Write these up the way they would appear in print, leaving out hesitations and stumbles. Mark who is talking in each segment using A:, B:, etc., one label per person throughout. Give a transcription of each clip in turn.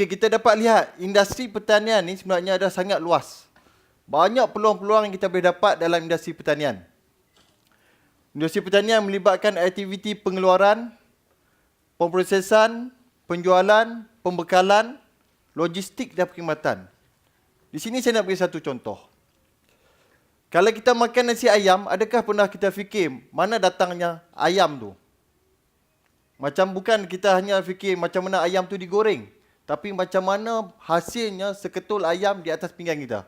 A: Okay, kita dapat lihat industri pertanian ni sebenarnya ada sangat luas. Banyak peluang-peluang yang kita boleh dapat dalam industri pertanian. Industri pertanian melibatkan aktiviti pengeluaran, pemprosesan, penjualan, pembekalan, logistik dan perkhidmatan. Di sini saya nak beri satu contoh. Kalau kita makan nasi ayam, adakah pernah kita fikir mana datangnya ayam tu? Macam bukan kita hanya fikir macam mana ayam tu digoreng, tapi macam mana hasilnya seketul ayam di atas pinggan kita.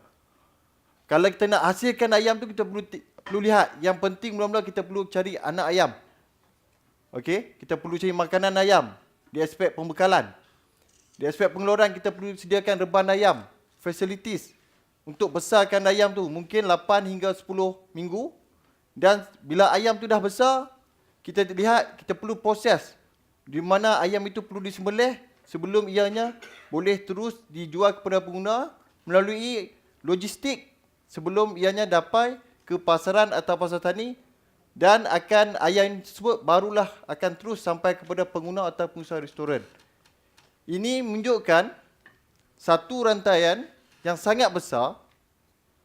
A: Kalau kita nak hasilkan ayam tu, kita perlu lihat. Yang penting mula-mula kita perlu cari anak ayam. Okey, kita perlu cari makanan ayam di aspek pembekalan. Di aspek pengeluaran, kita perlu sediakan reban ayam, facilities untuk besarkan ayam tu mungkin 8 hingga 10 minggu. Dan bila ayam tu dah besar, kita lihat kita perlu proses di mana ayam itu perlu disembelih sebelum ianya boleh terus dijual kepada pengguna melalui logistik sebelum ianya dapat ke pasaran atau pasar tani, dan akan ayam tersebut barulah akan terus sampai kepada pengguna atau pengusaha restoran. Ini menunjukkan satu rantaian yang sangat besar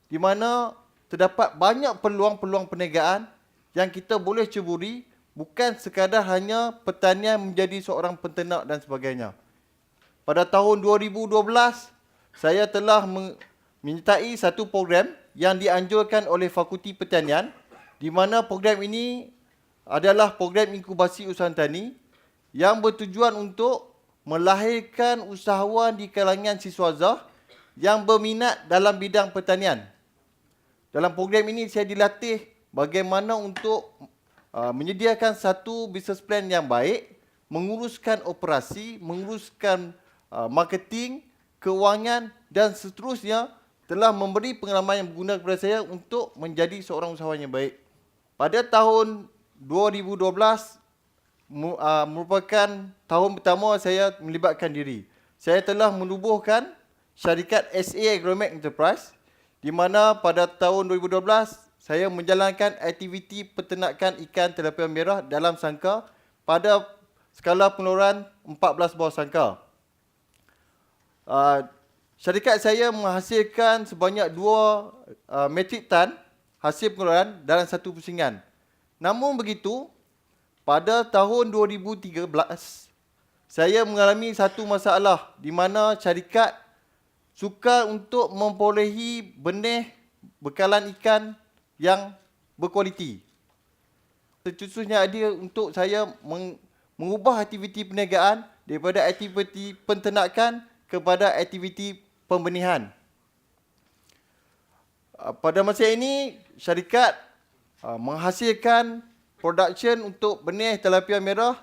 A: di mana terdapat banyak peluang-peluang perniagaan yang kita boleh ceburi, bukan sekadar hanya pertanian menjadi seorang penternak dan sebagainya. Pada tahun 2012, saya telah menyertai satu program yang dianjurkan oleh Fakulti Pertanian, di mana program ini adalah program inkubasi usahawan tani yang bertujuan untuk melahirkan usahawan di kalangan siswazah yang berminat dalam bidang pertanian. Dalam program ini saya dilatih bagaimana untuk menyediakan satu business plan yang baik, menguruskan operasi, menguruskan marketing, keuangan dan seterusnya, telah memberi pengalaman yang berguna kepada saya untuk menjadi seorang usahawan yang baik. Pada tahun 2012 merupakan tahun pertama saya melibatkan diri. Saya telah menubuhkan syarikat SA Agromet Enterprise, di mana pada tahun 2012 saya menjalankan aktiviti peternakan ikan tilapia merah dalam sangkar pada skala pengeluaran 14 bawah sangkar. Syarikat saya menghasilkan sebanyak 2 metrik tan hasil pengeluaran dalam satu pusingan. Namun begitu, pada tahun 2013, saya mengalami satu masalah di mana syarikat sukar untuk memperolehi benih bekalan ikan yang berkualiti. Seterusnya ada untuk saya mengubah aktiviti perniagaan daripada aktiviti penternakan kepada aktiviti pembenihan. Pada masa ini, syarikat menghasilkan production untuk benih tilapia merah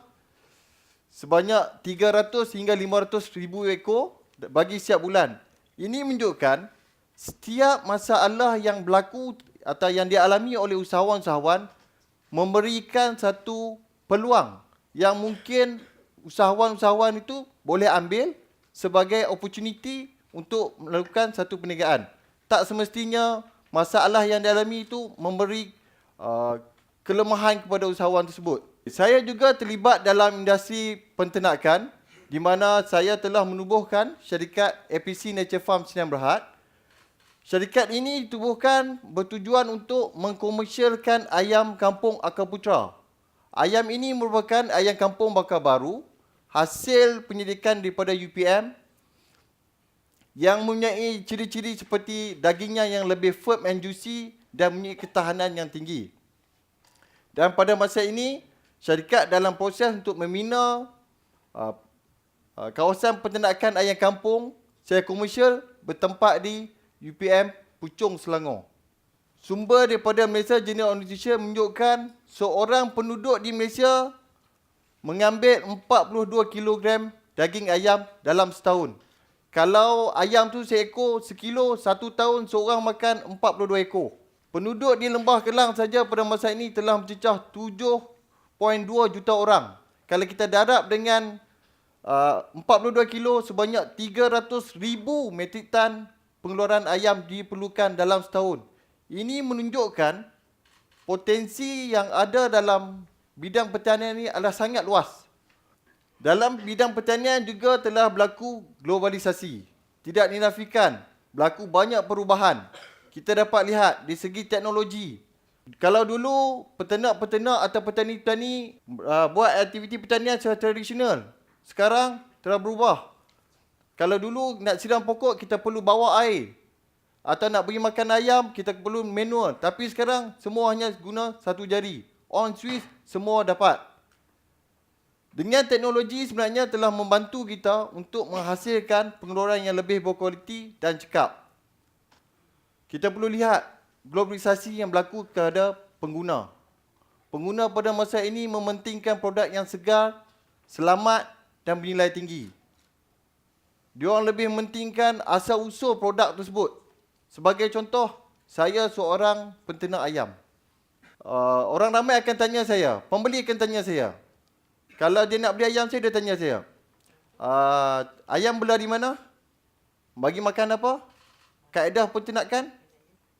A: sebanyak 300 hingga 500 ribu ekor bagi setiap bulan. Ini menunjukkan setiap masalah yang berlaku atau yang dialami oleh usahawan-usahawan memberikan satu peluang yang mungkin usahawan-usahawan itu boleh ambil sebagai opportunity untuk melakukan satu perniagaan. Tak semestinya masalah yang dialami itu memberi kelemahan kepada usahawan tersebut. Saya juga terlibat dalam industri penternakan, di mana saya telah menubuhkan syarikat APC Nature Farm Sdn Bhd. Syarikat ini ditubuhkan bertujuan untuk mengkomersialkan ayam kampung Akar Putra. Ayam ini merupakan ayam kampung bakar baru, hasil penyelidikan daripada UPM, yang mempunyai ciri-ciri seperti dagingnya yang lebih firm and juicy dan mempunyai ketahanan yang tinggi. Dan pada masa ini, syarikat dalam proses untuk membina kawasan peternakan ayam kampung secara komersial bertempat di UPM Puchong, Selangor. Sumber daripada Malaysia Journal of Nutrition menunjukkan seorang penduduk di Malaysia mengambil 42 kg daging ayam dalam setahun. Kalau ayam tu seekor, sekilo, 1 tahun seorang makan 42 ekor. Penduduk di Lembah Kelang saja pada masa ini telah mencecah 7.2 juta orang. Kalau kita darab dengan 42 kilo, sebanyak 300,000 metrik tan pengeluaran ayam diperlukan dalam setahun. Ini menunjukkan potensi yang ada dalam bidang pertanian ini adalah sangat luas. Dalam bidang pertanian juga telah berlaku globalisasi. Tidak dinafikan, berlaku banyak perubahan. Kita dapat lihat di segi teknologi. Kalau dulu peternak-peternak atau petani-petani buat aktiviti pertanian secara tradisional, sekarang telah berubah. Kalau dulu nak siram pokok, kita perlu bawa air. Atau nak bagi makan ayam, kita perlu manual. Tapi sekarang, semua hanya guna satu jari. On switch, semua dapat. Dengan teknologi sebenarnya telah membantu kita untuk menghasilkan pengeluaran yang lebih berkualiti dan cekap. Kita perlu lihat globalisasi yang berlaku kepada pengguna. Pengguna pada masa ini mementingkan produk yang segar, selamat dan bernilai tinggi. Diorang lebih mementingkan asal-usul produk tersebut. Sebagai contoh, saya seorang penternak ayam. Orang ramai akan tanya saya, pembeli akan tanya saya. Kalau dia nak beli ayam saya, dia tanya saya, ayam belah di mana? Bagi makan apa? Kaedah penternakan?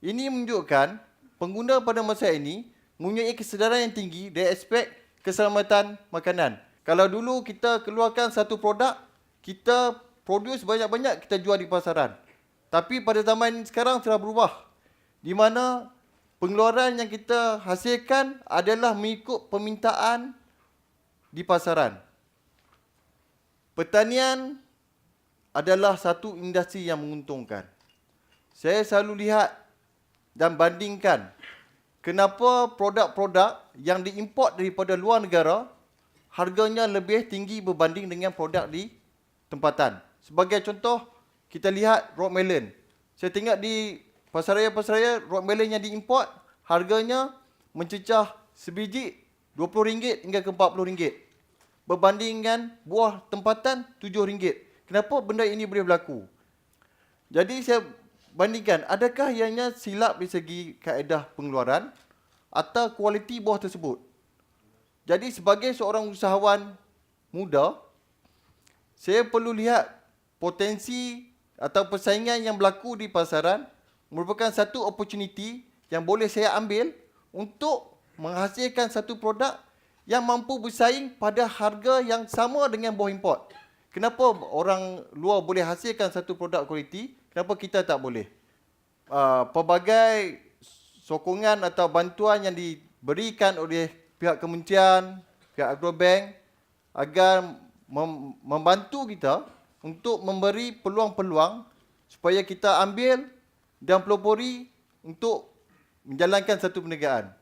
A: Ini menunjukkan pengguna pada masa ini mempunyai kesedaran yang tinggi dari aspek keselamatan makanan. Kalau dulu kita keluarkan satu produk, kita produce banyak-banyak, kita jual di pasaran. Tapi pada zaman sekarang telah berubah, di mana pengeluaran yang kita hasilkan adalah mengikut permintaan di pasaran. Pertanian adalah satu industri yang menguntungkan. Saya selalu lihat dan bandingkan kenapa produk-produk yang diimport daripada luar negara harganya lebih tinggi berbanding dengan produk di tempatan. Sebagai contoh, kita lihat rock melon. Saya tengok di pasaraya-pasaraya, rock melon yang diimport harganya mencecah sebiji RM20 hingga ke RM40. Berbanding dengan buah tempatan RM7. Kenapa benda ini boleh berlaku? Jadi saya bandingkan, adakah ianya silap di segi kaedah pengeluaran atau kualiti buah tersebut? Jadi sebagai seorang usahawan muda, saya perlu lihat potensi atau persaingan yang berlaku di pasaran merupakan satu opportunity yang boleh saya ambil untuk menghasilkan satu produk yang mampu bersaing pada harga yang sama dengan buah import. Kenapa orang luar boleh hasilkan satu produk kualiti, kenapa kita tak boleh? Pelbagai sokongan atau bantuan yang diberikan oleh pihak kementerian, pihak Agrobank agar membantu kita untuk memberi peluang-peluang supaya kita ambil dan pelopori untuk menjalankan satu perniagaan.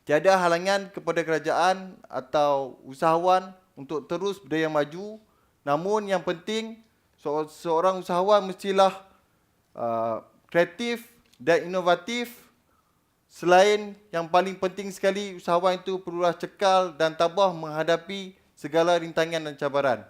A: Tiada halangan kepada kerajaan atau usahawan untuk terus berjaya maju. Namun yang penting, seorang usahawan mestilah kreatif dan inovatif. Selain yang paling penting sekali, usahawan itu perlulah cekal dan tabah menghadapi segala rintangan dan cabaran.